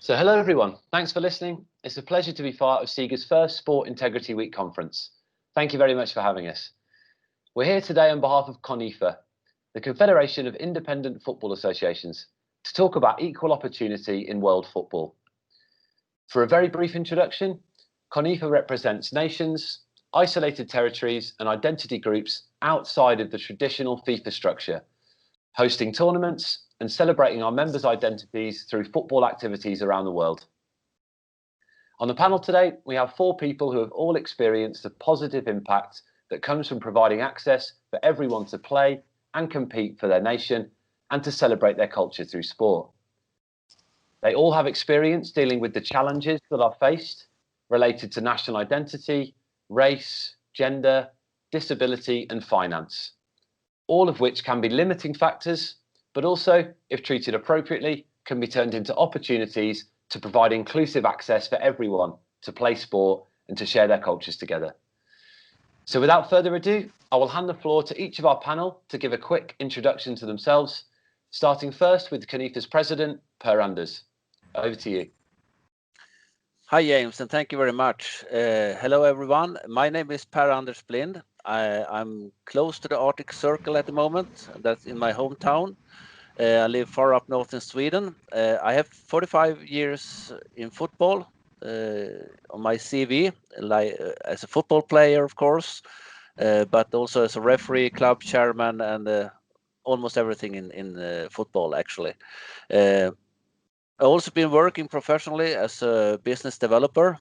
So hello everyone, thanks for listening. It's a pleasure to be part of SIGA's first Sport Integrity Week conference. Thank you very much for having us. We're here today on behalf of CONIFA, the Confederation of Independent Football Associations, to talk about equal opportunity in world football. For a very brief introduction, CONIFA represents nations, isolated territories and identity groups outside of the traditional FIFA structure, hosting tournaments and celebrating our members' identities through football activities around the world. On the panel today, we have 4 people who have all experienced the positive impact that comes from providing access for everyone to play and compete for their nation and to celebrate their culture through sport. They all have experience dealing with the challenges that are faced related to national identity, race, gender, disability and finance, all of which can be limiting factors, but also, if treated appropriately, can be turned into opportunities to provide inclusive access for everyone to play sport and to share their cultures together. So without further ado, I will hand the floor to each of our panel to give a quick introduction to themselves, starting first with CONIFA's president, Per Anders. Over to you. Hi James, and thank you very much. Hello everyone, my name is Per Anders Blind. I'm close to the Arctic Circle at the moment, that's in my hometown. I live far up north in Sweden. I have 45 years in football on my CV, like as a football player, of course, but also as a referee, club chairman, and almost everything in football, actually. I've also been working professionally as a business developer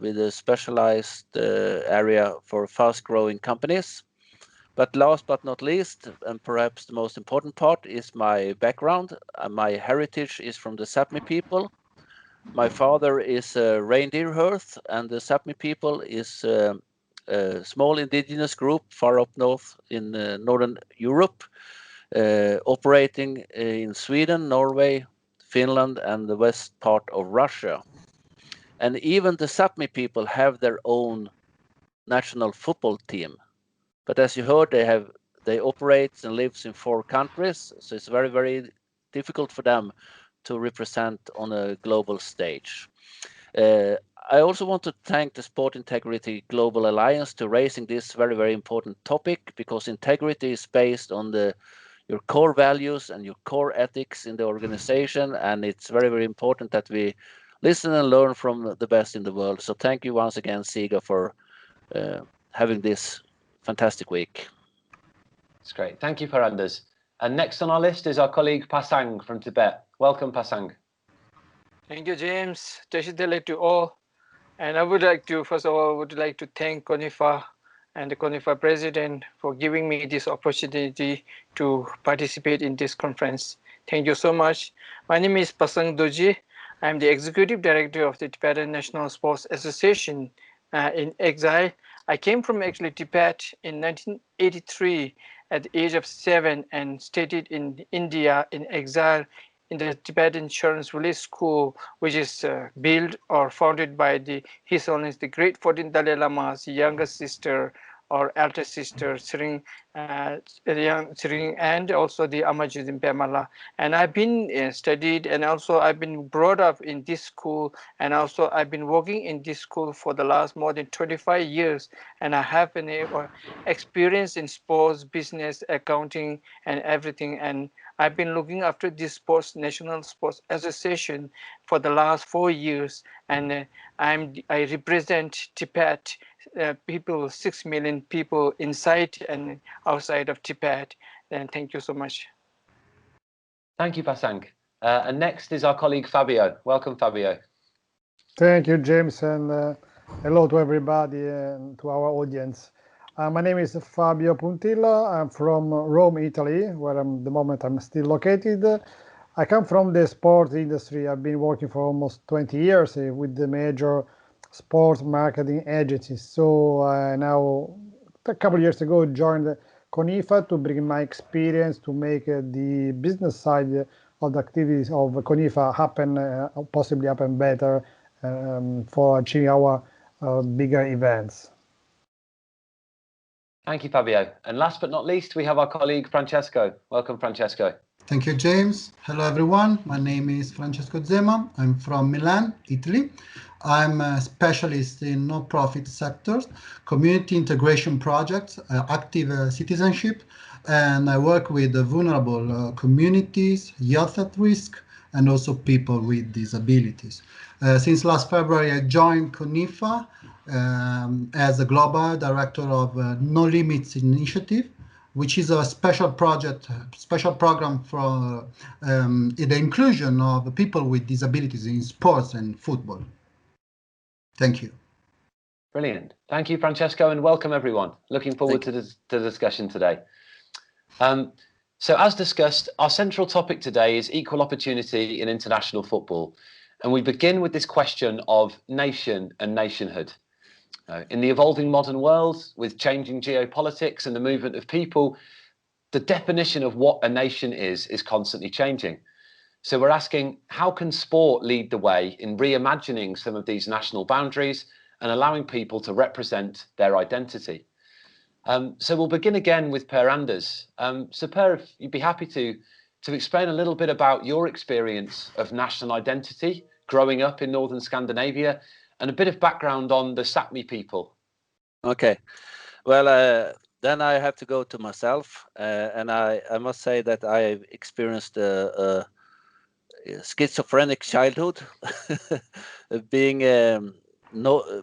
with a specialized area for fast-growing companies. But last but not least, and perhaps the most important part, is my background. My heritage is from the Sapmi people. My father is a reindeer hearth, and the Sapmi people is a small indigenous group far up north in Northern Europe, operating in Sweden, Norway, Finland, and the west part of Russia. And even the Sapmi people have their own national football team. But as you heard, they operate and lives in 4 countries, so it's very, very difficult for them to represent on a global stage. I also want to thank the Sport Integrity Global Alliance to raising this very, very important topic, because integrity is based on your core values and your core ethics in the organization, and it's very, very important that we listen and learn from the best in the world. So thank you once again, SIGA, for having this fantastic week. That's great. Thank you, Per Anders. And next on our list is our colleague Pasang from Tibet. Welcome, Pasang. Thank you, James. Tashidele to all. And I would like to, first of all, thank CONIFA and the CONIFA president for giving me this opportunity to participate in this conference. Thank you so much. My name is Pasang Doji. I'm the executive director of the Tibetan National Sports Association in Exile. I came from actually Tibet in 1983 at the age of 7 and studied in India in exile in the Tibetan Children's Village School, which is built or founded by His Holiness the Great 14th Dalai Lama's younger sister or elder sister, Sring, and also the Amajuzin Pemala. And I've been studied, and also I've been brought up in this school, and also I've been working in this school for the last more than 25 years. And I have been experience in sports, business, accounting, and everything. And I've been looking after this National Sports Association for the last 4 years, and I represent Tibet people, 6 million people inside and outside of Tibet. And thank you so much. Thank you, Pasang. And next is our colleague Fabio. Welcome, Fabio. Thank you, James, and hello to everybody and to our audience. My name is Fabio Puntilla. I'm from Rome, Italy, where the moment I'm still located. I come from the sports industry. I've been working for almost 20 years with the major sports marketing agencies. So now, a couple of years ago, joined CONIFA to bring my experience to make the business side of the activities of CONIFA possibly happen better for achieving our bigger events. Thank you, Fabio. And last but not least, we have our colleague Francesco. Welcome, Francesco. Thank you, James. Hello, everyone. My name is Francesco Zema. I'm from Milan, Italy. I'm a specialist in non-profit sectors, community integration projects, active citizenship, and I work with vulnerable communities, youth at risk, and also people with disabilities. Since last February, I joined CONIFA as the Global Director of No Limits Initiative, which is a special program for the inclusion of people with disabilities in sports and football. Thank you. Brilliant. Thank you, Francesco, and welcome everyone. Looking forward to the discussion today. So as discussed, our central topic today is equal opportunity in international football. And we begin with this question of nation and nationhood. In the evolving modern world, with changing geopolitics and the movement of people, the definition of what a nation is constantly changing. So we're asking, how can sport lead the way in reimagining some of these national boundaries and allowing people to represent their identity? So we'll begin again with Per Anders. So Per, if you'd be happy to explain a little bit about your experience of national identity growing up in Northern Scandinavia, and a bit of background on the Sápmi people. Okay, well, then I have to go to myself, and I must say that I experienced a schizophrenic childhood, being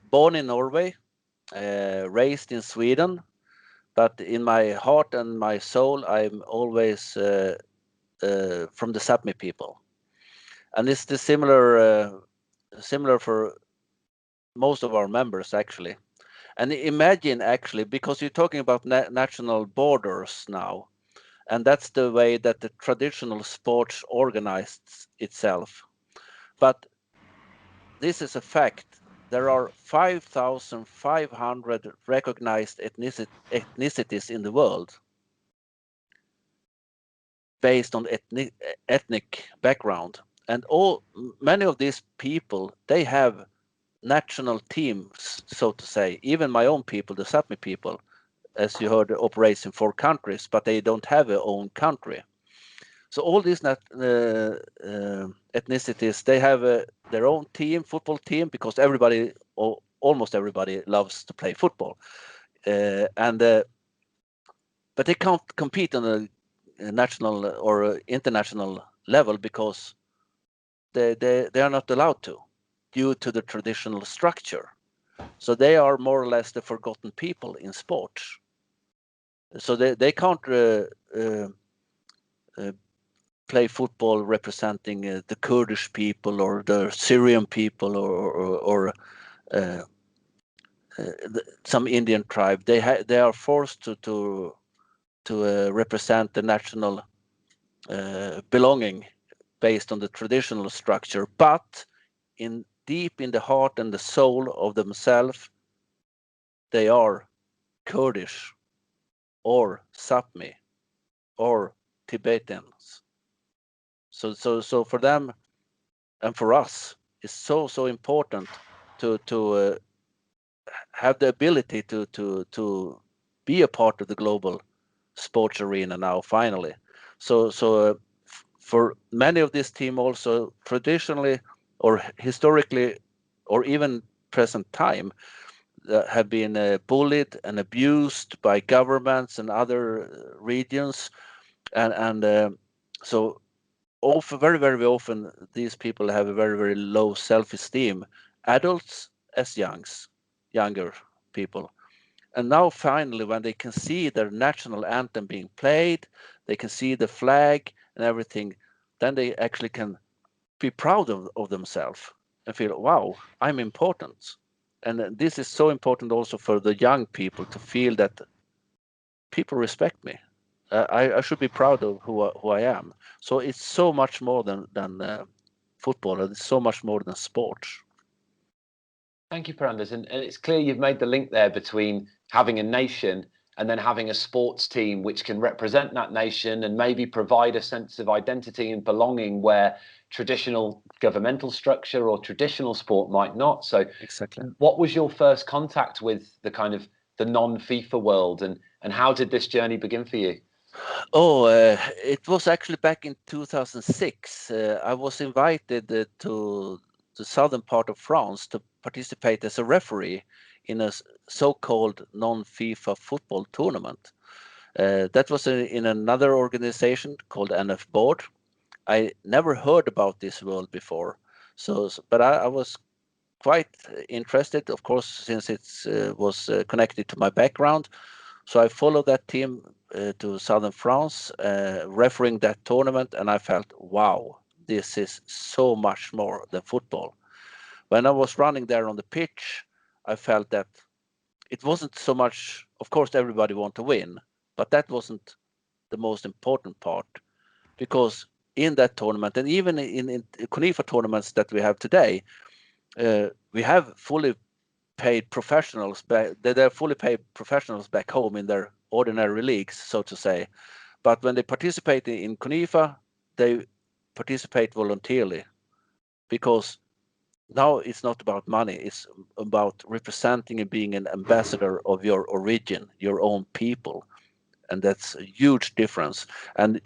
born in Norway, raised in Sweden, but in my heart and my soul, I'm always from the Sápmi people, and it's the similar for most of our members actually. And imagine actually, because you're talking about national borders now, and that's the way that the traditional sports organized itself. But this is a fact. There are 5,500 recognized ethnicities in the world based on ethnic background. And many of these people, they have national teams, so to say. Even my own people, the Sápmi people, as you heard, operates in 4 countries, but they don't have their own country. So all these ethnicities, they have their own team, football team, because everybody, or almost everybody, loves to play football. But they can't compete on a national or international level because they are not allowed to, due to the traditional structure. So they are more or less the forgotten people in sports. So they can't play football representing the Kurdish people or the Syrian people or some Indian tribe. They are forced to represent the national belonging based on the traditional structure, but deep in the heart and the soul of themselves, they are Kurdish or Sápmi or Tibetans. So for them and for us, it's so important to have the ability to be a part of the global sports arena now finally. So for many of this team also traditionally or historically or even present time have been bullied and abused by governments and other regions, and so often, very often, these people have a very low self-esteem, adults as younger people. And now finally, when they can see their national anthem being played, they can see the flag and everything, then they actually can be proud of themselves and feel, wow, I'm important. And this is so important also for the young people to feel that people respect me. I should be proud of who I am. So it's so much more than football. It's so much more than sports. Thank you, Per Anders. And it's clear you've made the link there between having a nation and then having a sports team which can represent that nation and maybe provide a sense of identity and belonging where traditional governmental structure or traditional sport might not. So exactly, what was your first contact with the kind of the non-FIFA world, and how did this journey begin for you? It was actually back in 2006. I was invited to the southern part of France to participate as a referee in a so-called non-FIFA football tournament. That was in another organization called NF Board. I never heard about this world before, but I was quite interested, of course, since it was connected to my background. So I followed that team to southern France, refereeing that tournament, and I felt, wow, this is so much more than football. When I was running there on the pitch, I felt that it wasn't so much, of course, everybody want to win, but that wasn't the most important part, because in that tournament, and even in CONIFA tournaments that we have today, we have fully paid professionals they're fully paid professionals back home in their ordinary leagues, so to say. But when they participate in CONIFA, they participate voluntarily, because now it's not about money, it's about representing and being an ambassador of your origin, your own people. And that's a huge difference. And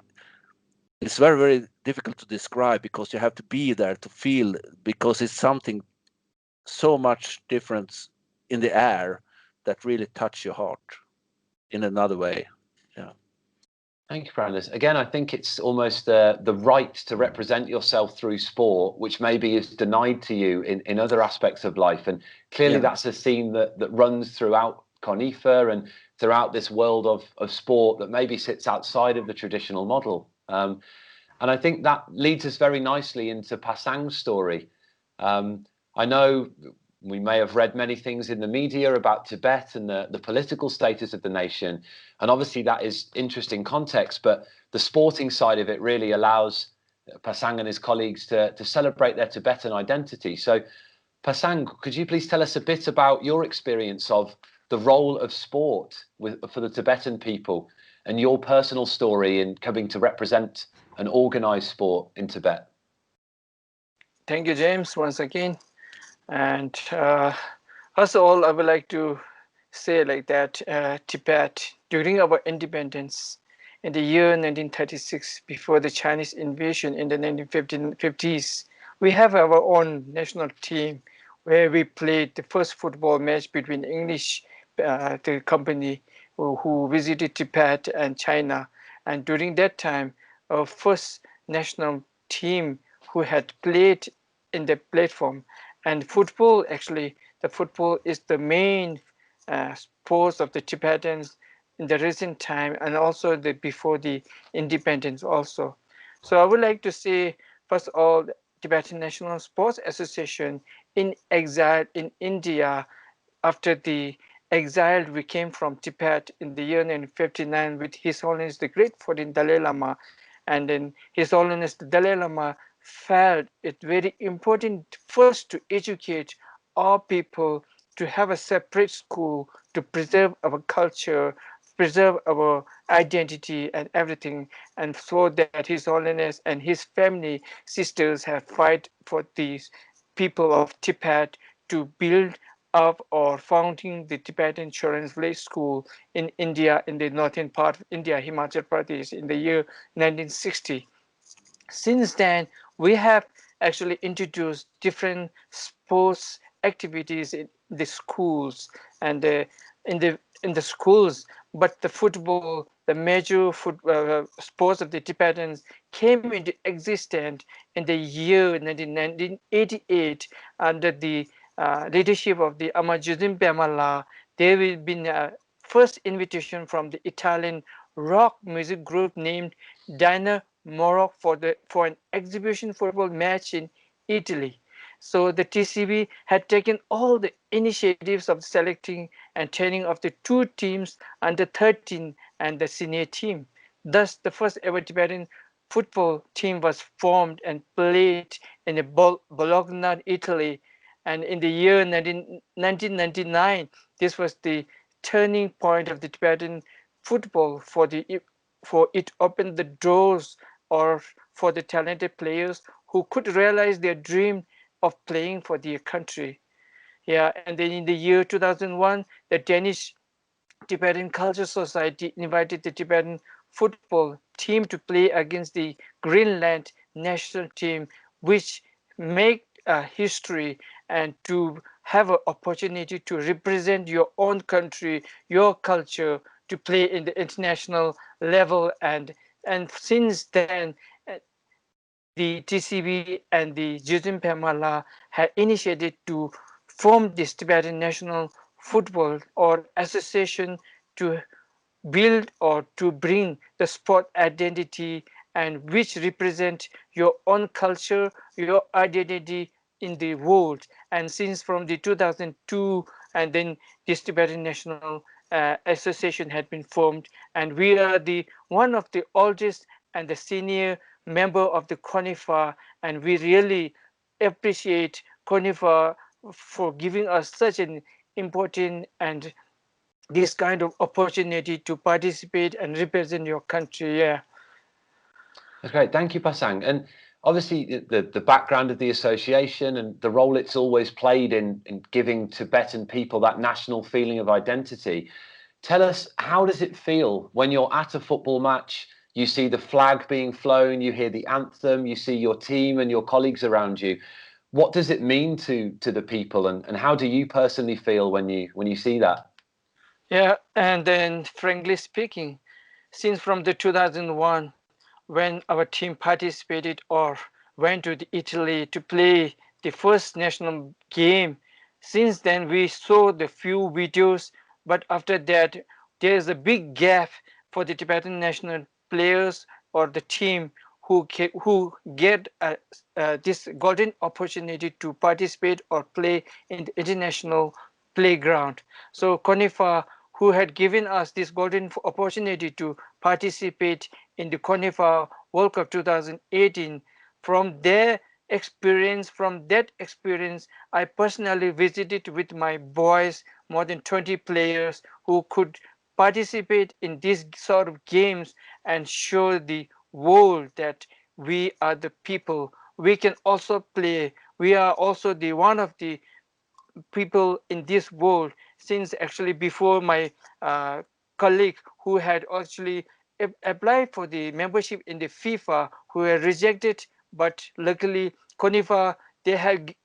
it's very, very difficult to describe, because you have to be there to feel, because it's something so much different in the air that really touch your heart in another way. Yeah. Thank you, Brandis. Again, I think it's almost the right to represent yourself through sport, which maybe is denied to you in other aspects of life. And clearly that's a theme that runs throughout CONIFA and throughout this world of sport that maybe sits outside of the traditional model. And I think that leads us very nicely into Pasang's story. I know we may have read many things in the media about Tibet and the political status of the nation. And obviously that is interesting context, but the sporting side of it really allows Pasang and his colleagues to celebrate their Tibetan identity. So Pasang, could you please tell us a bit about your experience of the role of sport for the Tibetan people and your personal story in coming to represent an organized sport in Tibet? Thank you, James, once again. And first of all, I would like to say like that Tibet, during our independence in the year 1936, before the Chinese invasion in the 1950s, we have our own national team where we played the first football match between English, the company who visited Tibet and China. And during that time, our first national team who had played in the platform. And football, actually, the football is the main sports of the Tibetans in the recent time, and also before the independence also. So I would like to say, first of all, Tibetan National Sports Association in exile in India, after the exile we came from Tibet in the year 1959 with His Holiness the Great 14th Dalai Lama. And then His Holiness the Dalai Lama felt it very important first to educate our people to have a separate school to preserve our culture, preserve our identity and everything, and so that His Holiness and his family sisters have fight for these people of Tibet to build up or founding the Tibetan Children's Village School in India, in the northern part of India, Himachal Pradesh, in the year 1960. Since then, we have actually introduced different sports activities in the schools and in the schools. But the football, the major sports of the Tibetans, came into existence in the year 1988 under the leadership of the Amajuzin Bemala. There will be a first invitation from the Italian rock music group named Diner Morocco for an exhibition football match in Italy. So the TCB had taken all the initiatives of selecting and training of the two teams under 13 and the senior team. Thus, the first ever Tibetan football team was formed and played in Bologna, Italy. And in the year 1999, this was the turning point of the Tibetan football for it opened the doors or for the talented players who could realize their dream of playing for their country. Yeah, and then in the year 2001, the Danish Tibetan Culture Society invited the Tibetan football team to play against the Greenland national team, which make history, and to have an opportunity to represent your own country, your culture, to play in the international level. And since then, the TCB and the Jizimpe Mala had initiated to form this Tibetan National Football or Association to build or to bring the sport identity, and which represent your own culture, your identity in the world. And since from the 2002, and then this Tibetan National Association had been formed, and we are the one of the oldest and the senior member of the CONIFA, and we really appreciate CONIFA for giving us such an important and this kind of opportunity to participate and represent your country. Yeah. That's great. Thank you, Pasang. And obviously the background of the association and the role it's always played in giving Tibetan people that national feeling of identity. Tell us, how does it feel when you're at a football match, you see the flag being flown, you hear the anthem, you see your team and your colleagues around you? What does it mean to the people, and how do you personally feel when you see that? Yeah, and then frankly speaking, since from the 2001, when our team participated or went to Italy to play the first national game, since then we saw the few videos, but after that there is a big gap for the Tibetan national players or the team who get this golden opportunity to participate or play in the international playground. So CONIFA, who had given us this golden opportunity to participate in the CONIFA World Cup 2018, from that experience, I personally visited with my boys more than 20 players who could participate in these sort of games and show the world that we are the people. We can also play. We are also the one of the people in this world, since actually before my colleague who had actually applied for the membership in the FIFA, who were rejected, but luckily CONIFA, they had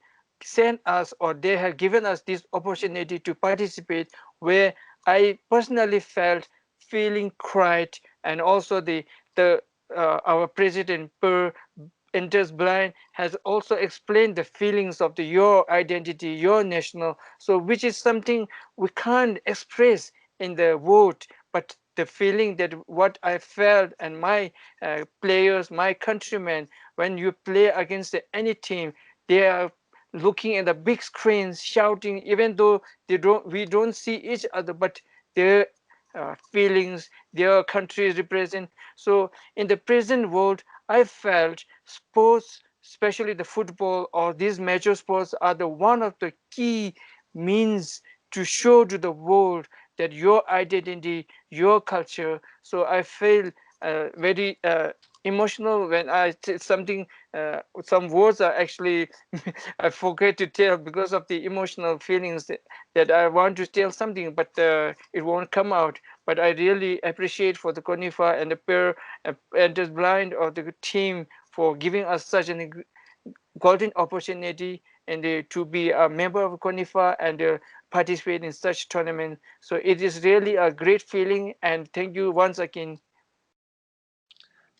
sent us, or they had given us this opportunity to participate, where I personally felt feeling cried. And also the our president Per enters blind has also explained the feelings of your identity, your national, so which is something we can't express in the word, but the feeling that what I felt, and my players, my countrymen, when you play against any team, they are looking at the big screens shouting, even though we don't see each other, but their feelings, their countries represent. So in the present world, I felt sports, especially the football or these major sports, are the one of the key means to show to the world that your identity, your culture. So I feel very emotional when I say something. Some words are actually I forget to tell because of the emotional feelings that I want to tell something, but it won't come out. But I really appreciate for the CONIFA and the pair enters blind or the team for giving us such a golden opportunity and to be a member of CONIFA and participate in such tournament. So it is really a great feeling, and thank you once again.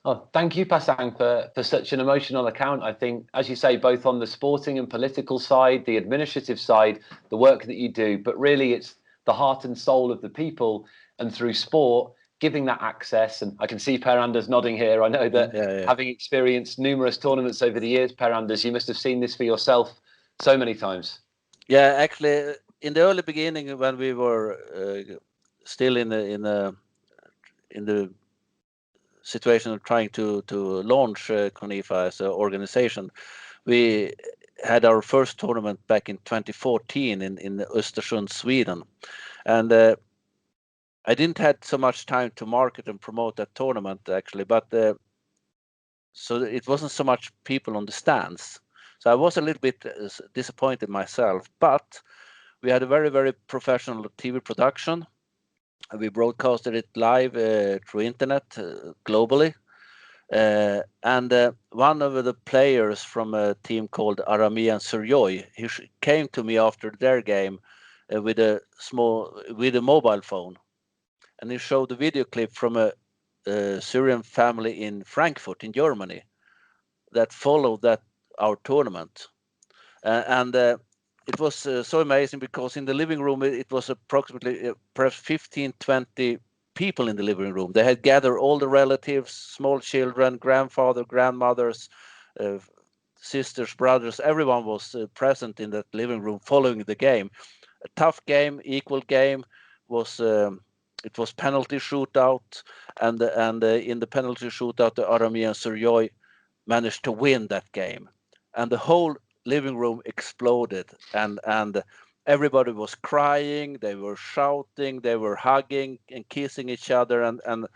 Oh, thank you, Pasang, for such an emotional account. I think, as you say, both on the sporting and political side, the administrative side, the work that you do, but really it's the heart and soul of the people, and through sport, giving that access. And I can see Per Anders nodding here. I know that having experienced numerous tournaments over the years, Per Anders, you must have seen this for yourself so many times. Yeah, actually, in the early beginning, when we were still in the situation of trying to launch CONIFA as an organization, we had our first tournament back in 2014 in Östersund, Sweden, and I didn't had so much time to market and promote that tournament actually, but so it wasn't so much people on the stands. So I was a little bit disappointed myself, but we had a very, very professional TV production. We broadcasted it live through internet globally. And one of the players from a team called Aramean Suryoy, he came to me after their game with a mobile phone, and he showed a video clip from a Syrian family in Frankfurt in Germany that followed our tournament. It was so amazing because in the living room it was approximately perhaps 15, 20 people in the living room. They had gathered all the relatives, small children, grandfather, grandmothers, sisters, brothers. Everyone was present in that living room following the game. A tough game, equal game. It was penalty shootout, and in the penalty shootout, the Aramean Suryoy managed to win that game, and the whole living room exploded, and everybody was crying, they were shouting, they were hugging and kissing each other, and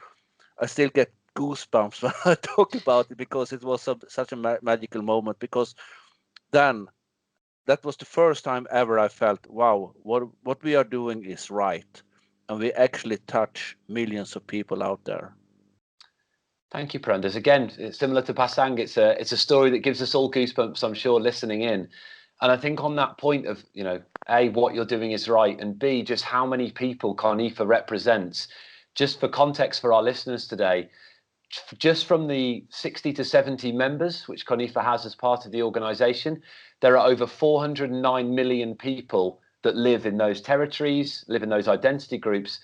I still get goosebumps when I talk about it because it was such a magical moment, because then that was the first time ever I felt, wow, what we are doing is right, and we actually touch millions of people out there. Thank you, Per-Anders. Again, it's similar to Pasang. It's a story that gives us all goosebumps, I'm sure, listening in. And I think on that point of, A, what you're doing is right, and B, just how many people CONIFA represents. Just for context for our listeners today, just from the 60 to 70 members which CONIFA has as part of the organization, there are over 409 million people that live in those territories, live in those identity groups.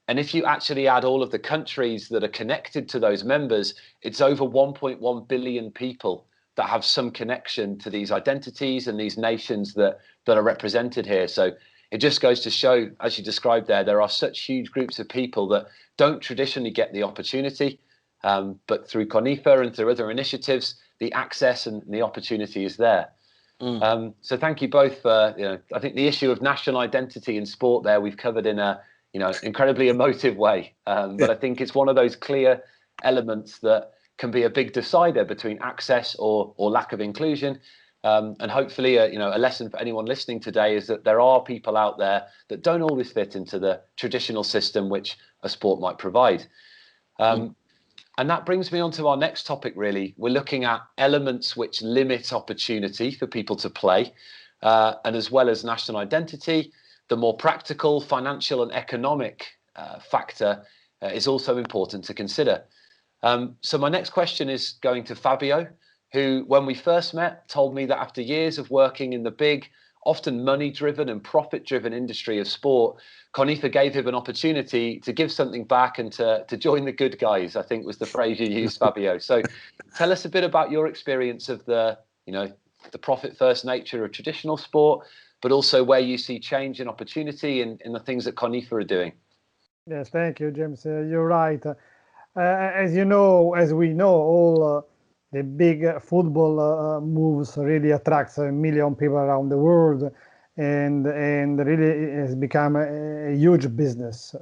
And if you actually add all of the countries that are connected to those members, it's over 1.1 billion people that have some connection to these identities and these nations that are represented here. So it just goes to show, as you described there are such huge groups of people that don't traditionally get the opportunity, but through CONIFA and through other initiatives, the access and the opportunity is there. So thank you both for, I think the issue of national identity in sport there we've covered in a incredibly emotive way. But I think it's one of those clear elements that can be a big decider between access or lack of inclusion. And hopefully, a lesson for anyone listening today is that there are people out there that don't always fit into the traditional system which a sport might provide. And that brings me on to our next topic, really. We're looking at elements which limit opportunity for people to play, and as well as national identity. The more practical, financial and economic factor is also important to consider. So my next question is going to Fabio, who, when we first met, told me that after years of working in the big, often money-driven and profit-driven industry of sport, CONIFA gave him an opportunity to give something back and to join the good guys, I think was the phrase you used, Fabio. So tell us a bit about your experience of the profit-first nature of traditional sport, but also where you see change and opportunity in the things that CONIFA are doing. Yes, thank you, James. You're right. As we know, all the big football moves really attracts a million people around the world, and really has become a huge business.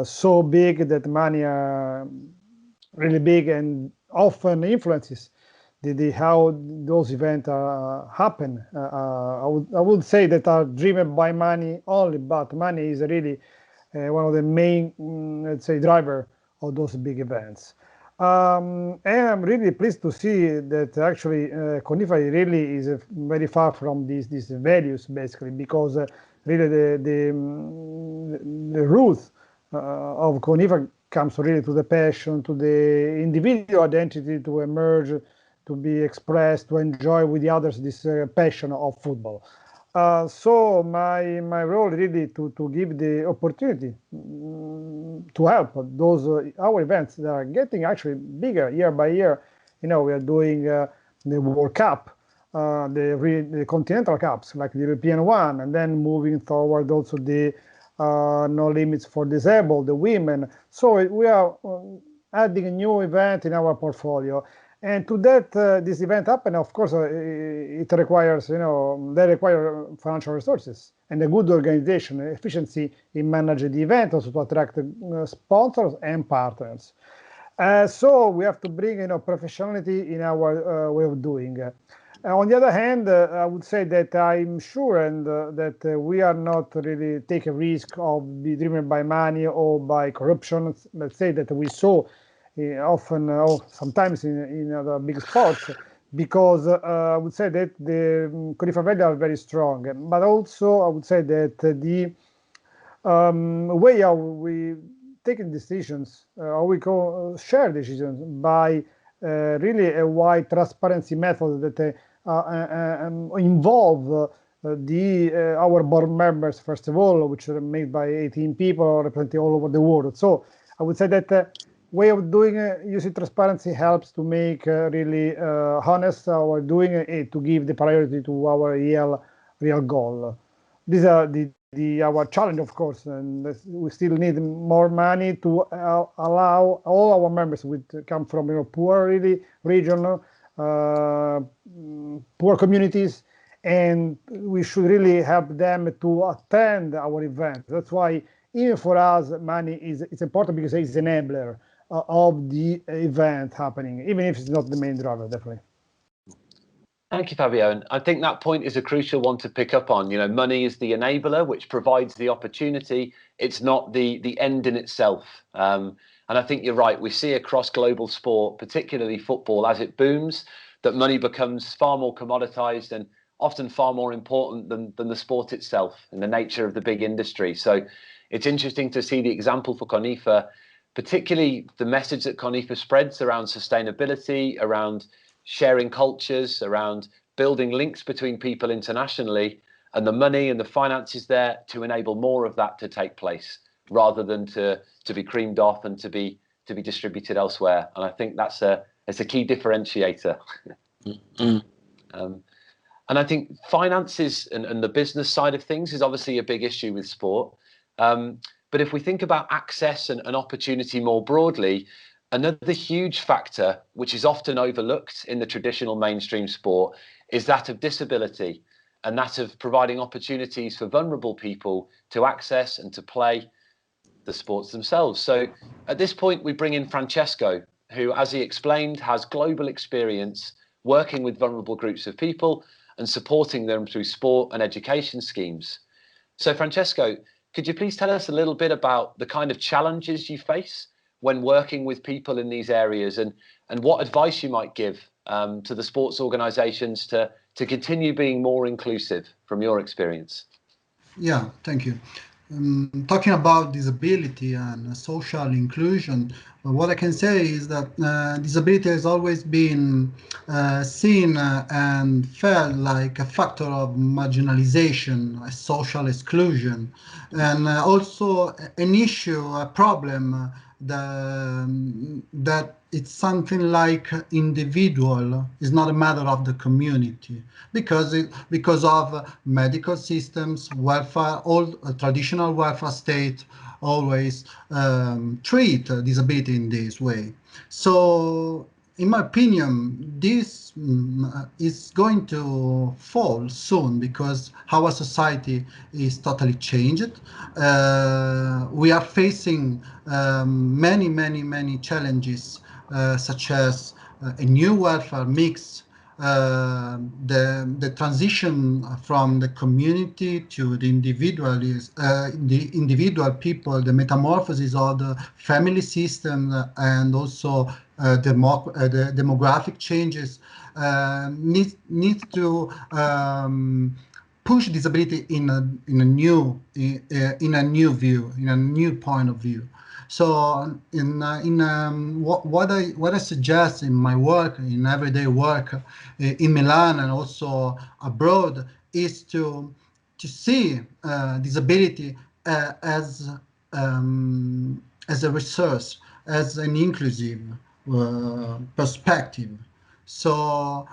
So big that money are really big and often influences how those events happen. I would say that are driven by money only, but money is really one of the main, let's say, driver of those big events. And I'm really pleased to see that actually CONIFA really is very far from these values, basically, because really the root of CONIFA comes really to the passion, to the individual identity to emerge, to be expressed, to enjoy with the others this passion of football. So my role really to give the opportunity to help those our events that are getting actually bigger year by year. We are doing the World Cup, the continental cups like the European one, and then moving forward also the No Limits for Disabled, the women. So we are adding a new event in our portfolio. And to that, this event happen, of course, it requires, they require financial resources and a good organization, efficiency in managing the event, also to attract sponsors and partners. So we have to bring, professionality in our way of doing. On the other hand, I would say that I'm sure and that we are not really take a risk of be driven by money or by corruption. Let's say that we saw often or sometimes in other big sports, because I would say that the CONIFA values are very strong. But also I would say that the way how we taking decisions, how we share decisions by really a wide transparency method that involve our board members, first of all, which are made by 18 people representing all over the world. So I would say that way of doing using transparency helps to make really honest our doing it, to give the priority to our real goal. These are our challenge, of course, and we still need more money to allow all our members who come from poor really region, poor communities, and we should really help them to attend our event. That's why even for us, money is important, because it's an enabler of the event happening, even if it's not the main driver, definitely. Thank you, Fabio. And I think that point is a crucial one to pick up on. Money is the enabler, which provides the opportunity. It's not the end in itself. And I think you're right. We see across global sport, particularly football, as it booms, that money becomes far more commoditized and often far more important than the sport itself and the nature of the big industry. So it's interesting to see the example for CONIFA, particularly the message that CONIFA spreads around sustainability, around sharing cultures, around building links between people internationally, and the money and the finances there to enable more of that to take place, rather than to be creamed off and to be distributed elsewhere. And I think that's a key differentiator. And I think finances and the business side of things is obviously a big issue with sport. But if we think about access and opportunity more broadly, another huge factor, which is often overlooked in the traditional mainstream sport, is that of disability, and that of providing opportunities for vulnerable people to access and to play the sports themselves. So at this point, we bring in Francesco, who, as he explained, has global experience working with vulnerable groups of people and supporting them through sport and education schemes. So Francesco, could you please tell us a little bit about the kind of challenges you face when working with people in these areas, and what advice you might give to the sports organizations to continue being more inclusive from your experience? Yeah, thank you. Talking about disability and social inclusion, what I can say is that disability has always been seen and felt like a factor of marginalization, a social exclusion, and also an issue, a problem that it's something like individual, is not a matter of the community, because of medical systems, welfare, all traditional welfare state always treat disability in this way. So in my opinion, this is going to fall soon, because our society is totally changed. We are facing many challenges, such as a new welfare mix, the transition from the community to the individual people, the metamorphosis of the family system, and also the demographic changes need to push disability in a new view, in a new point of view. So what I suggest in my work, in everyday work in Milan and also abroad, is to see disability as a resource, as an inclusive perspective. So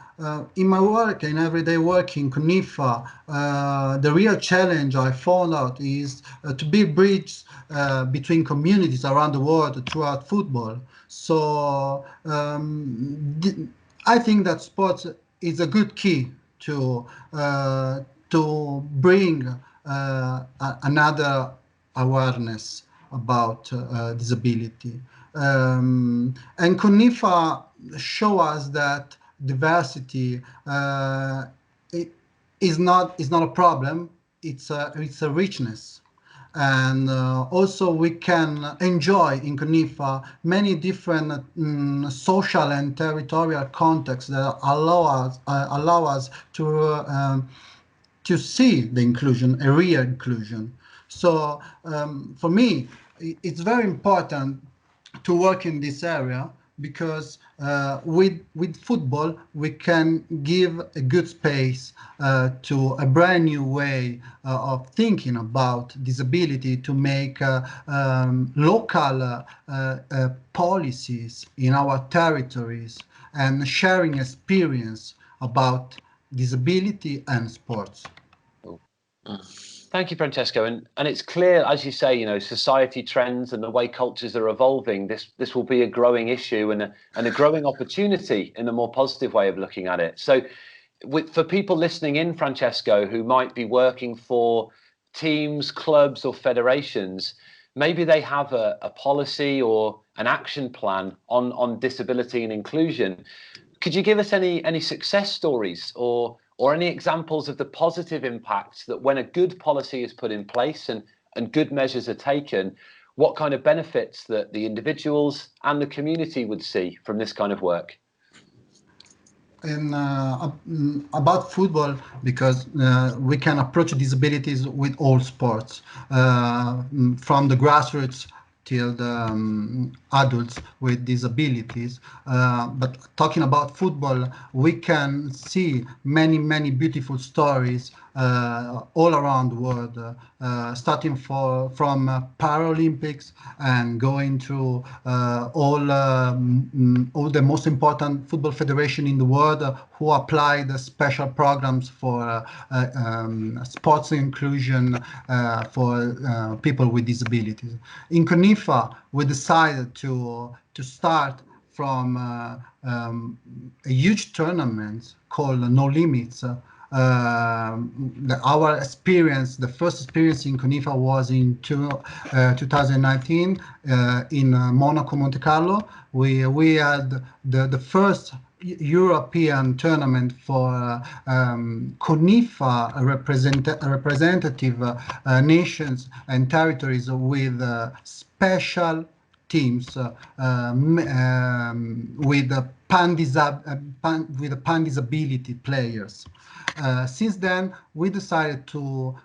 in my work, in everyday work in CONIFA, the real challenge I found out is to build bridges between communities around the world throughout football. So I think that sports is a good key to bring another awareness about disability. And CONIFA show us that diversity it is not a problem. It's a richness. And also we can enjoy in CONIFA many different social and territorial contexts that allow us to see the inclusion, a real inclusion. So for me, it's very important to work in this area because with football we can give a good space to a brand new way of thinking about disability, to make local policies in our territories and sharing experience about disability and sports. Thank you, Francesco. And it's clear, as you say, society trends and the way cultures are evolving, this will be a growing issue and a growing opportunity in a more positive way of looking at it. So for people listening in, Francesco, who might be working for teams, clubs or federations, maybe they have a policy or an action plan on disability and inclusion. Could you give us any success stories or any examples of the positive impacts that when a good policy is put in place and good measures are taken, what kind of benefits that the individuals and the community would see from this kind of work? And about football, because we can approach disabilities with all sports, from the grassroots till the adults with disabilities. But talking about football, we can see many beautiful stories all around the world, starting from Paralympics and going through all the most important football federation in the world who applied special programs for sports inclusion for people with disabilities. In CONIFA, we decided to start from a huge tournament called No Limits. Our experience, the first experience in CONIFA was in 2019 in Monaco, Monte Carlo. We had the first European tournament for CONIFA representative nations and territories with special teams with pan disability players. Since then, we decided to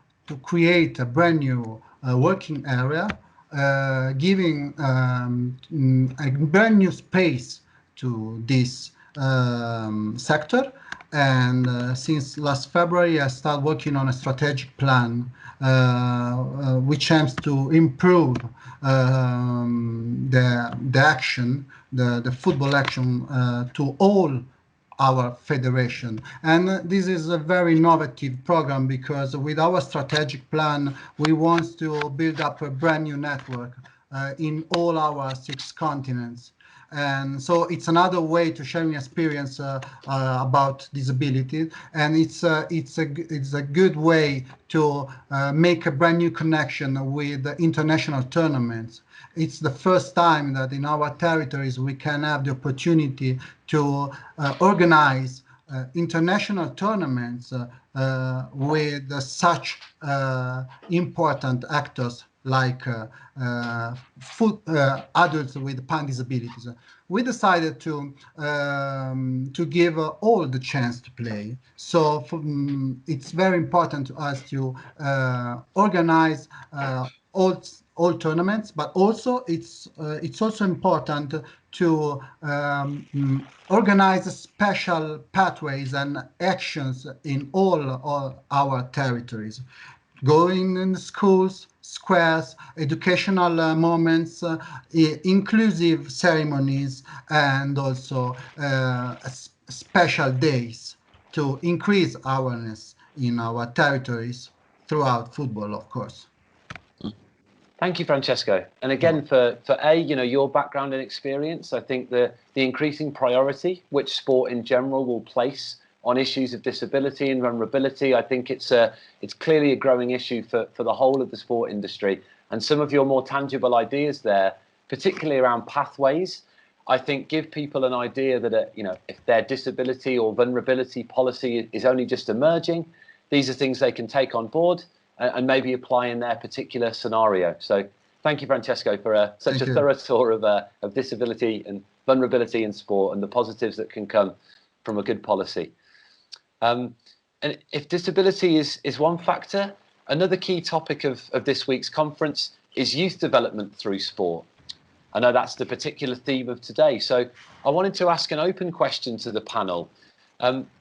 create a brand new working area, giving a brand new space to this sector. And since last February, I started working on a strategic plan which aims to improve the action, the football action to all our federation. And this is a very innovative program because with our strategic plan, we want to build up a brand new network in all our 6 continents. And so it's another way to sharing experience about disability, and it's a good way to make a brand new connection with international tournaments. It's the first time that in our territories we can have the opportunity to organize international tournaments with such important actors like adults with pan disabilities. We decided to give all the chance to play. So it's very important to us to organize all tournaments, but also it's also important to organize special pathways and actions in all our territories, going in schools, squares, educational moments, inclusive ceremonies, and also special days to increase awareness in our territories throughout football, of course. Thank you, Francesco. And again, for your background and experience, I think the increasing priority which sport in general will place on issues of disability and vulnerability, I think it's clearly a growing issue for the whole of the sport industry. And some of your more tangible ideas there, particularly around pathways I think give people an idea that, if their disability or vulnerability policy is only just emerging, these are things they can take on board and maybe apply in their particular scenario. So thank you, Francesco, for such a thorough tour of disability and vulnerability in sport and the positives that can come from a good policy. And if disability is one factor, another key topic of this week's conference is youth development through sport. I know that's the particular theme of today. So I wanted to ask an open question to the panel.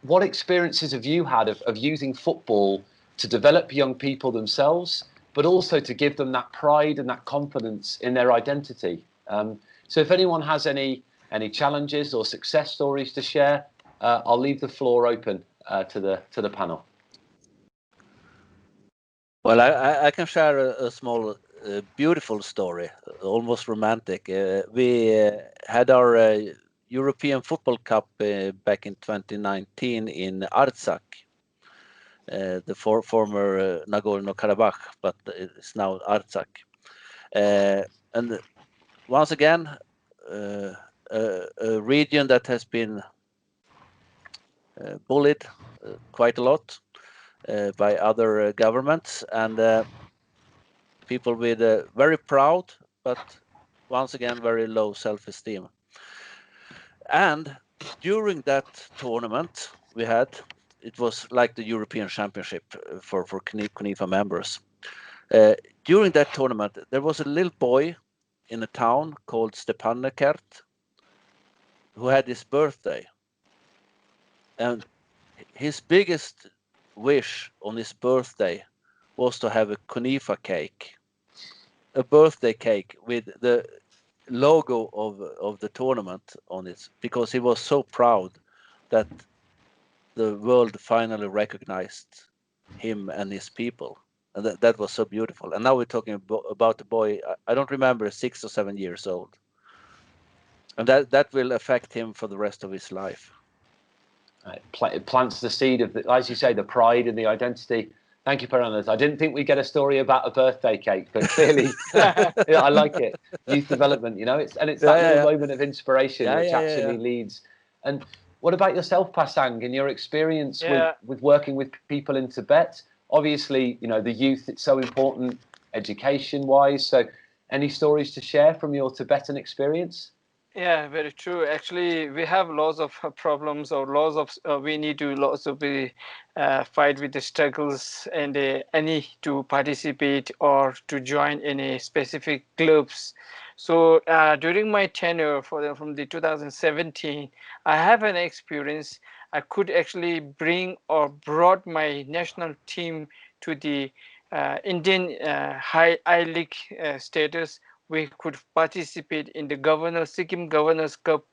What experiences have you had of using football to develop young people themselves, but also to give them that pride and that confidence in their identity? So if anyone has any challenges or success stories to share, I'll leave the floor open to the panel. Well, I can share a small, beautiful story, almost romantic. We had our European Football Cup back in 2019 in Artsakh, the former Nagorno-Karabakh, but it's now Artsakh. And once again, a region that has been bullied quite a lot by other governments, and people with very proud, but once again, very low self-esteem. And during that tournament we had, it was like the European Championship for CONIFA members. During that tournament, there was a little boy in a town called Stepanakert who had his birthday. And his biggest wish on his birthday was to have a CONIFA cake, a birthday cake with the logo of the tournament on it, because he was so proud that the world finally recognized him and his people, and that was so beautiful. And now we're talking about the boy, I don't remember, 6 or 7 years old, and that will affect him for the rest of his life. It plants the seed of, as you say, the pride and the identity. Thank you, Per-Anders. I didn't think we'd get a story about a birthday cake, but clearly, I like it. Youth development, it's that little moment of inspiration which actually leads. And what about yourself, Pasang, and your experience with working with people in Tibet? Obviously, the youth, it's so important education-wise. So any stories to share from your Tibetan experience? Yeah, very true. Actually, we have lots of problems, or lots of we need to also be fight with the struggles and any to participate or to join any specific clubs. So during my tenure from the 2017, I have an experience. I could actually brought my national team to the Indian High I-League status. We could participate in the Sikkim Governors Cup,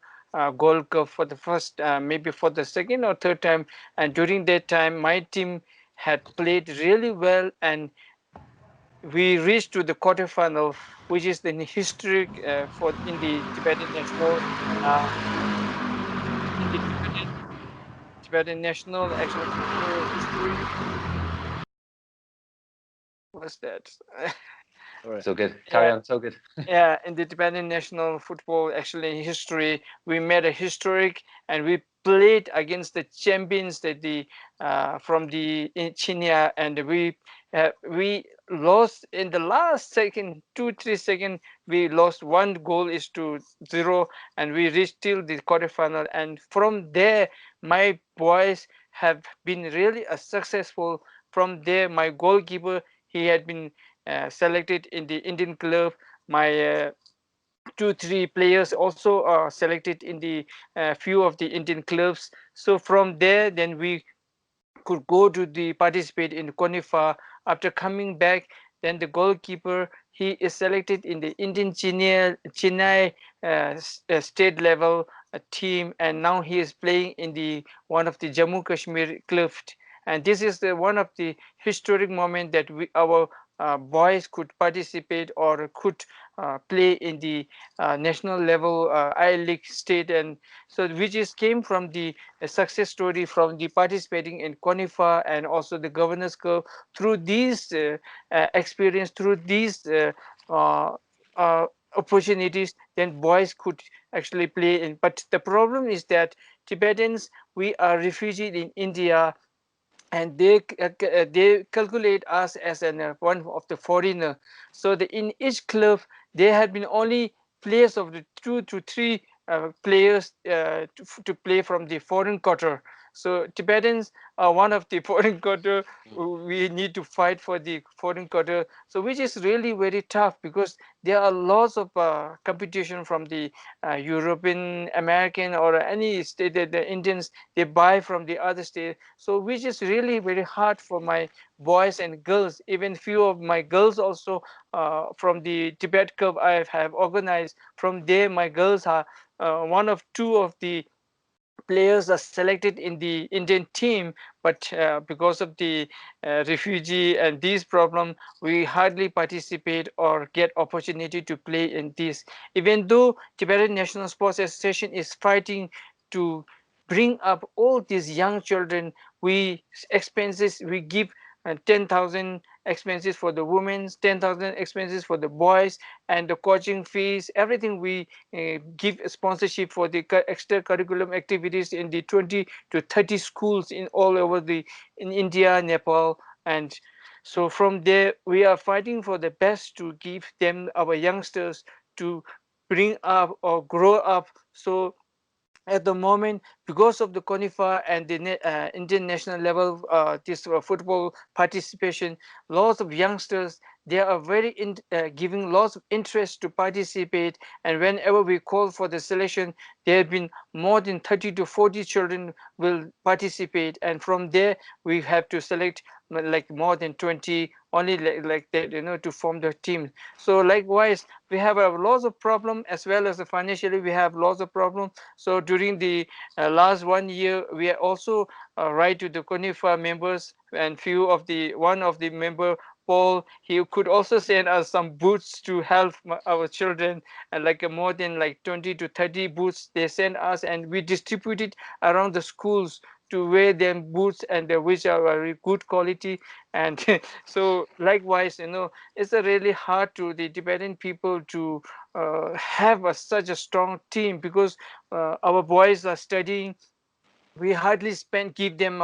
Gold Cup for the first, maybe for the second or third time. And during that time, my team had played really well, and we reached to the quarterfinal, which is the historic in the Tibetan national, Tibetan national actually history. What's that? So good. Carry on. So good. Yeah, in the Tibetan national football, actually in history, we made a historic, and we played against the champions that from the China, and we lost in the last second, 2-3 seconds. We lost 1 goal is to 0, and we reached till the quarterfinal. And from there, my boys have been really successful. From there, my goalkeeper, he had been selected in the Indian club. My 2-3 players also are selected in the few of the Indian clubs. So from there, then we could go to the participate in CONIFA. After coming back, then the goalkeeper, he is selected in the Indian Chennai state level team, and now he is playing in the one of the Jammu Kashmir club. And this is one of the historic moment that our boys could participate or could play in the national level I-League state, and so which came from the success story from the participating in CONIFA and also the Governors Cup. Through these experience, through these opportunities, then boys could actually play in. But the problem is that Tibetans, we are refugees in India, and they calculate us as one of the foreigner. So in each club there had been only players of the 2 to 3 players to play from the foreign quarter. So Tibetans are one of the foreign quarter. We need to fight for the foreign quarter, so which is really very tough, because there are lots of competition from the European, American, or any state that the Indians they buy from the other state. So which is really very hard for my boys and girls. Even few of my girls also from the Tibet Cup I have organized. From there, my girls are one of two of the players are selected in the Indian team, but because of the refugee and this problem, we hardly participate or get opportunity to play in this. Even though Tibetan National Sports Association is fighting to bring up all these young children, we give 10,000 expenses for the women, 10,000 expenses for the boys, and the coaching fees, everything we give sponsorship for the extracurriculum activities in the 20 to 30 schools in all over in India, Nepal. And so from there, we are fighting for the best to give them, our youngsters, to bring up or grow up. So at the moment, because of the CONIFA and the Indian national level this football participation, lots of youngsters, they are very giving lots of interest to participate. And whenever we call for the selection, there have been more than 30 to 40 children will participate, and from there we have to select like more than 20 only, like that, to form the team. So likewise, we have a lots of problem, as well as financially we have lots of problem. So during the last 1 year, we are also write to the CONIFA members, and one of the member, Paul, he could also send us some boots to help our children, and like more than like 20 to 30 boots they send us, and we distribute it around the schools to wear them boots, and which are very good quality. And so likewise, it's a really hard to the Tibetan people to have such a strong team, because our boys are studying. We hardly give them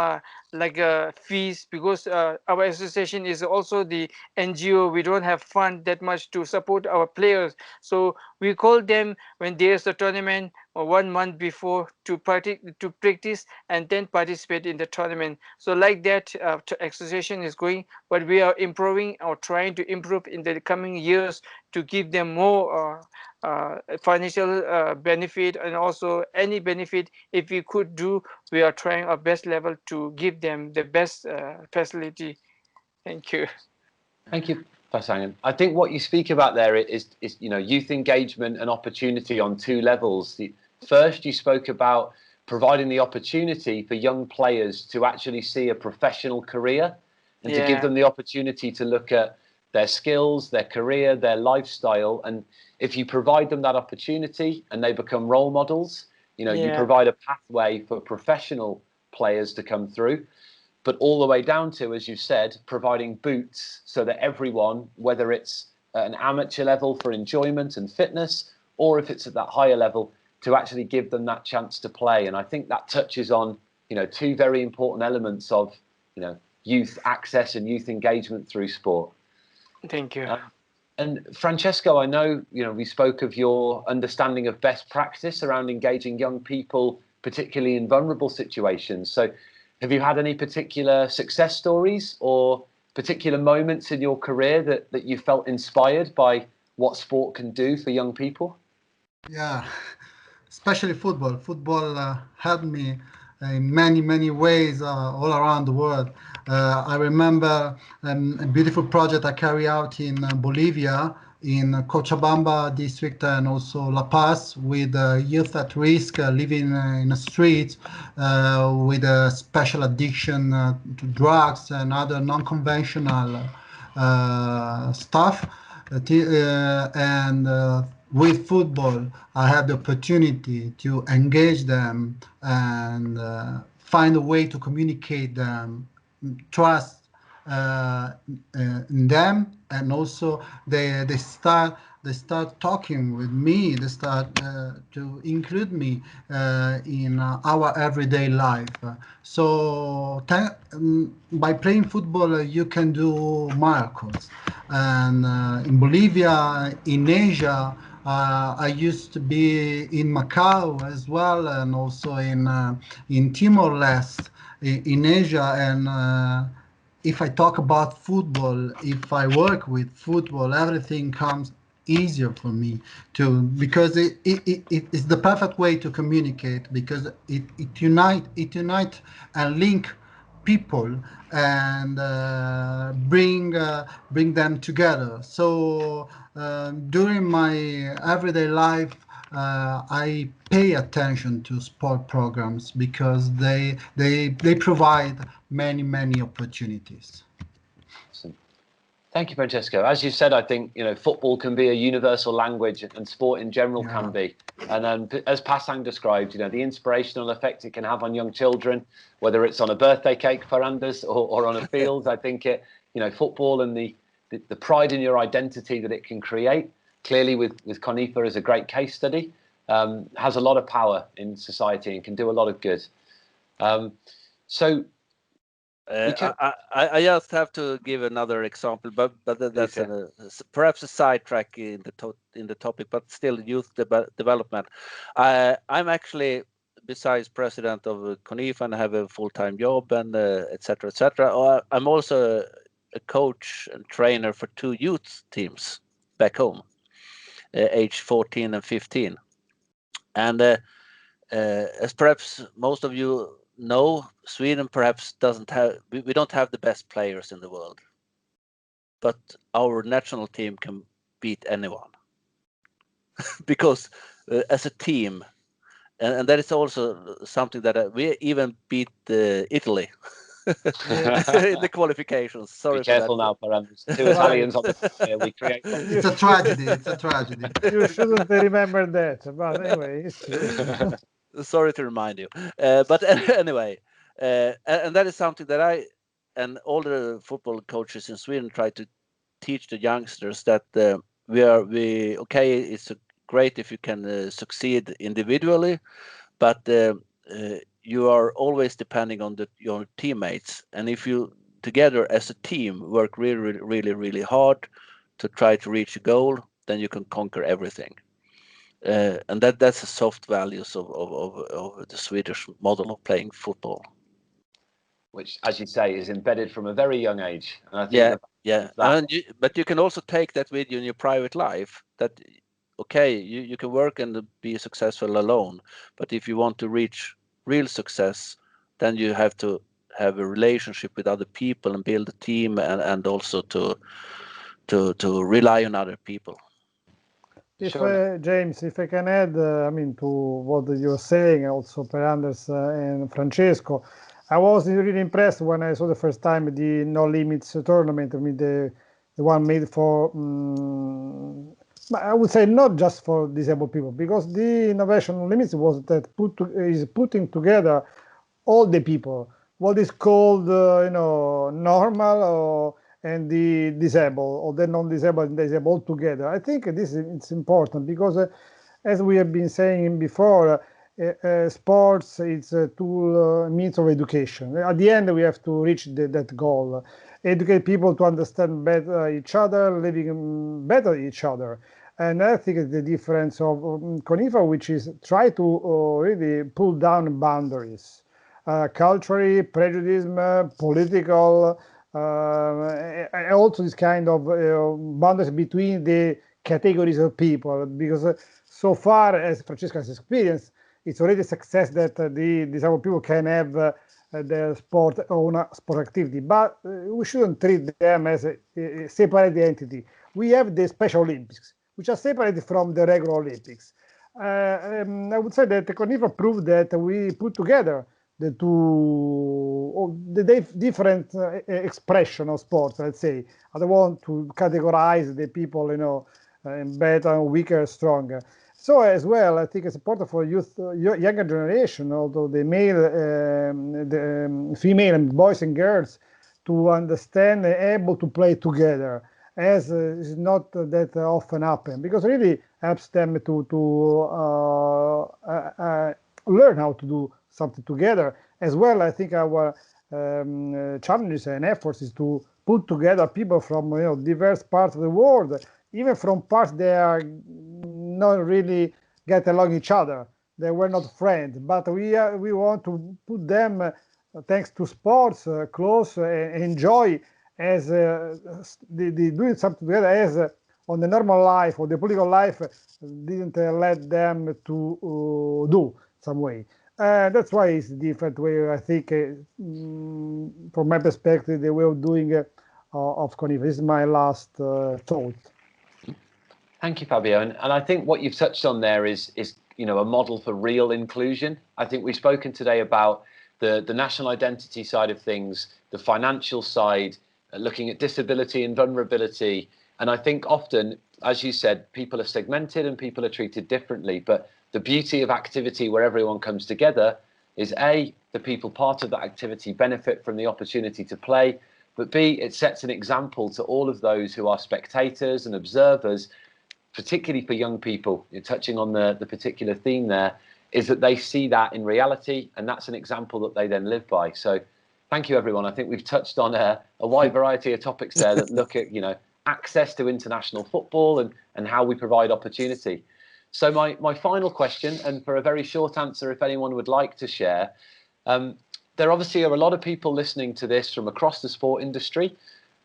like fees, because our association is also the NGO. We don't have fund that much to support our players, so we call them when there's a tournament or 1 month before to practice and then participate in the tournament. So like that, association is going, but we are improving or trying to improve in the coming years to give them more financial benefit, and also any benefit if we could do, we are trying our best level to give them the best facility. Thank you. Thank you, Pasangan. I think what you speak about there is youth engagement and opportunity on 2 levels. First, you spoke about providing the opportunity for young players to actually see a professional career, and to give them the opportunity to look at their skills, their career, their lifestyle. And if you provide them that opportunity and they become role models, you provide a pathway for professional players to come through. But all the way down to, as you said, providing boots so that everyone, whether it's at an amateur level for enjoyment and fitness, or if it's at that higher level, to actually give them that chance to play. And I think that touches on 2 very important elements of youth access and youth engagement through sport. Thank you. And Francesco, I know we spoke of your understanding of best practice around engaging young people, particularly in vulnerable situations. So have you had any particular success stories or particular moments in your career that you felt inspired by what sport can do for young people? Yeah, especially football. Football helped me in many, many ways all around the world. I remember a beautiful project I carried out in Bolivia, in Cochabamba district, and also La Paz, with youth at risk living in the streets with a special addiction to drugs and other non-conventional stuff. With football, I had the opportunity to engage them and find a way to communicate them, trust in them, and also they start talking with me. They start to include me in our everyday life. So by playing football, you can do miracles. And in Bolivia, in Asia, I used to be in Macau as well, and also in Timor-Leste in Asia. And if I talk about football, if I work with football, everything comes easier for me to, because it is the perfect way to communicate, because it unite and link people and bring them together. So during my everyday life, I pay attention to sport programs because they provide many opportunities. Awesome. Thank you, Francesco. As you said, I think football can be a universal language, and sport in general can be. And then, as Pasang described, the inspirational effect it can have on young children, whether it's on a birthday cake for Anders or on a field. I think football and the pride in your identity that it can create, clearly with CONIFA as a great case study, has a lot of power in society and can do a lot of good. I just have to give another example, but that's perhaps a sidetrack in the topic, but still youth development. I'm actually, besides president of CONIFA, and have a full-time job and etc. I'm also a coach and trainer for 2 youth teams back home, age 14 and 15, and as perhaps most of you know, Sweden perhaps we don't have the best players in the world, but our national team can beat anyone because as a team, and that is also something that we even beat Italy in the qualifications. Sorry, be careful for that. Now, Anders. 2 Italians on the field, we create. It's a tragedy. It's a tragedy. You shouldn't remember that, but anyway, it's true. Sorry to remind you, but anyway, and that is something that I and all the football coaches in Sweden try to teach the youngsters, that it's great if you can succeed individually, but you are always depending on your teammates, and if you together as a team work really hard to try to reach a goal, then you can conquer everything. And that's the soft values of the Swedish model of playing football, which, as you say, is embedded from a very young age. And I think but you can also take that with you in your private life, that you can work and be successful alone, but if you want to reach real success, then you have to have a relationship with other people and build a team, and also to rely on other people. If James, if I can add, to what you're saying, also per Anders and Francesco, I was really impressed when I saw the first time the No Limits tournament. the one made for, I would say not just for disabled people, because the innovation No Limits was that is putting together all the people, what is called normal and the disabled, or the non-disabled and disabled together. I think it's important because, as we have been saying before, sports is a tool, means of education. At the end, we have to reach that goal, educate people to understand better each other, living better each other. And I think the difference of CONIFA, which is try to really pull down boundaries, culturally, prejudice, political, also this kind of boundaries between the categories of people, because so far, as Francesco has experienced, it's already a success that the disabled people can have their sport activity, but we shouldn't treat them as a separate entity. We have the Special Olympics, which are separated from the regular Olympics. I would say that the CONIFA proved that we put together the different expression of sports, let's say. I don't want to categorize the people, better, weaker, stronger. So as well, I think it's important for younger generation, although the female and boys and girls, to understand and able to play together, as is not that often happen, because it really helps them to learn how to do something together. As well, I think our challenges and efforts is to put together people from diverse parts of the world, even from parts that are not really get along each other. They were not friends, but we want to put them, thanks to sports, close and enjoy as the doing something together, as on the normal life or the political life didn't let them to do some way. That's why it's different way, I think, from my perspective, the way of doing of CONIFA. This is my last thought. Thank you, Fabio. And I think what you've touched on there is a model for real inclusion. I think we've spoken today about the national identity side of things, the financial side, looking at disability and vulnerability. And I think often, as you said, people are segmented and people are treated differently. But the beauty of activity where everyone comes together is A, the people part of that activity benefit from the opportunity to play, but B, it sets an example to all of those who are spectators and observers, particularly for young people. You're touching on the particular theme there, is that they see that in reality, and that's an example that they then live by. So thank you, everyone. I think we've touched on a wide variety of topics there that look at access to international football and how we provide opportunity. So my final question, and for a very short answer, if anyone would like to share, there obviously are a lot of people listening to this from across the sport industry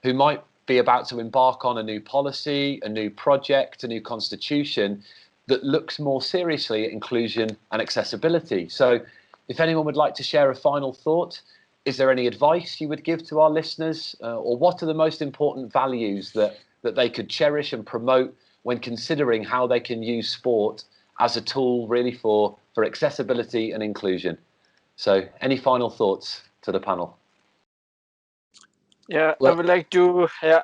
who might be about to embark on a new policy, a new project, a new constitution that looks more seriously at inclusion and accessibility. So if anyone would like to share a final thought, is there any advice you would give to our listeners, or what are the most important values that they could cherish and promote when considering how they can use sport as a tool really for accessibility and inclusion? So any final thoughts to the panel? Yeah, Well, I would like to. Yeah,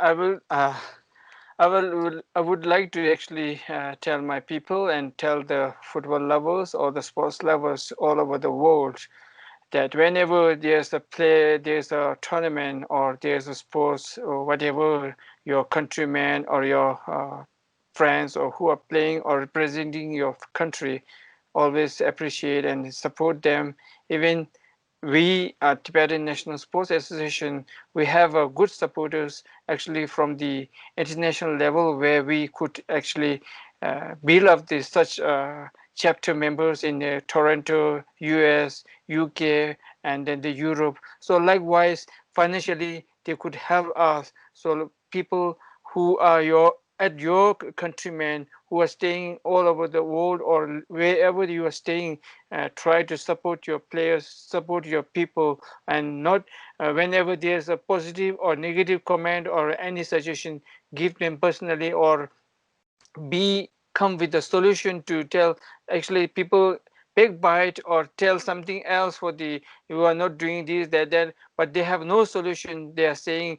I would like to actually tell my people and tell the football lovers or the sports lovers all over the world that whenever there's a play, there's a tournament, or there's a sports or whatever, your countrymen or your friends or who are playing or representing your country, always appreciate and support them. Even we at Tibetan National Sports Association, we have good supporters actually from the international level, where we could actually build up such chapter members in Toronto, US, UK, and then the Europe. So likewise, financially, they could help us. So people who are your countrymen who are staying all over the world or wherever you are staying, try to support your players, support your people, and not whenever there's a positive or negative comment or any suggestion, give them personally, or come with a solution to tell. Actually people backbite or tell something else for you are not doing this, that, but they have no solution. They are saying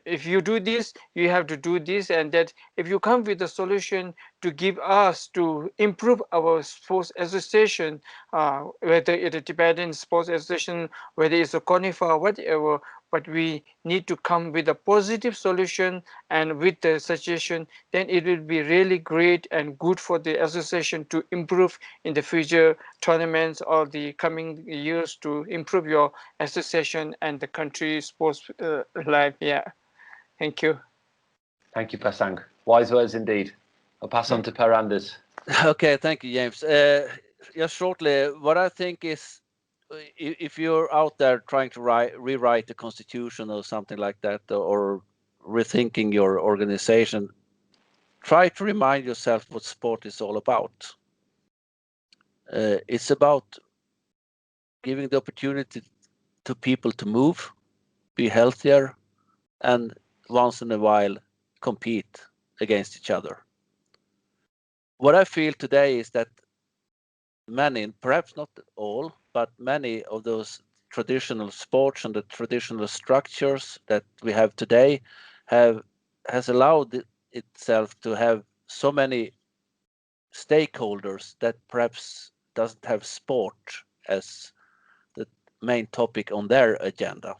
if you do this, you have to do this and that. If you come with a solution to give us to improve our sports association, whether it's a Tibetan Sports Association, whether it's a CONIFA, whatever, but we need to come with a positive solution and with the suggestion, then it will be really great and good for the association to improve in the future tournaments or the coming years, to improve your association and the country sports life. Yeah, thank you. Thank you, Pasang. Wise words indeed. I'll pass on to Per Anders. Okay, thank you, James. Just shortly, what I think is, if you're out there trying to rewrite the constitution or something like that, or rethinking your organization, try to remind yourself what sport is all about. It's about giving the opportunity to people to move, be healthier, and once in a while compete against each other. What I feel today is that many, perhaps not all, but many of those traditional sports and the traditional structures that we have today has allowed itself to have so many stakeholders that perhaps doesn't have sport as the main topic on their agenda.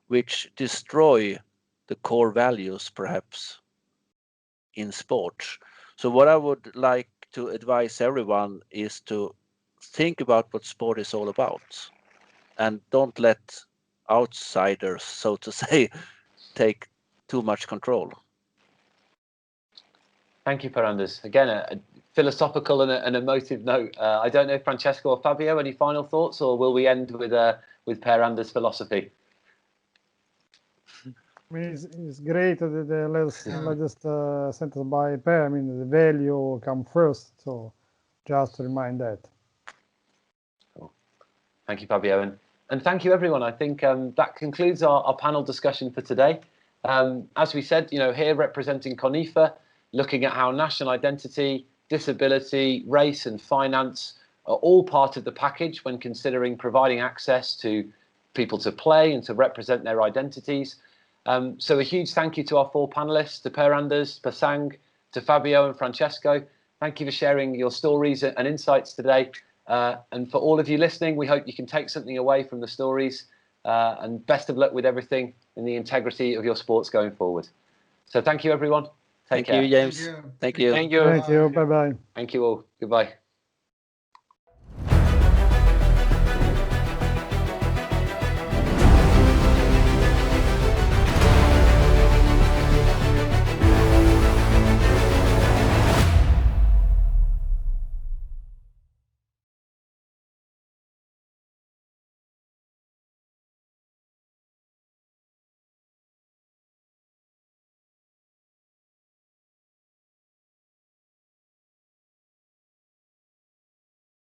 which destroy the core values perhaps in sports. So what I would like to advise everyone is to think about what sport is all about, and don't let outsiders, so to say, take too much control. Thank you, Per-Anders. Again, a philosophical and an emotive note. I don't know, Francesco or Fabio, any final thoughts, or will we end with Per-Anders' philosophy? I mean, it's great that the latest sentence by Per. I mean, the value come first. So just to remind that. Cool. Thank you, Fabio. And thank you, everyone. I think that concludes our panel discussion for today. As we said, here representing CONIFA, looking at how national identity, disability, race and finance are all part of the package when considering providing access to people to play and to represent their identities. So a huge thank you to our 4 panelists, to Per-Anders, Pasang, to Fabio and Francesco. Thank you for sharing your stories and insights today. And for all of you listening, we hope you can take something away from the stories, and best of luck with everything in the integrity of your sports going forward. So thank you, everyone. Take care. Thank you, James. Thank you. Thank you. Thank you. Bye-bye. Thank you all. Goodbye.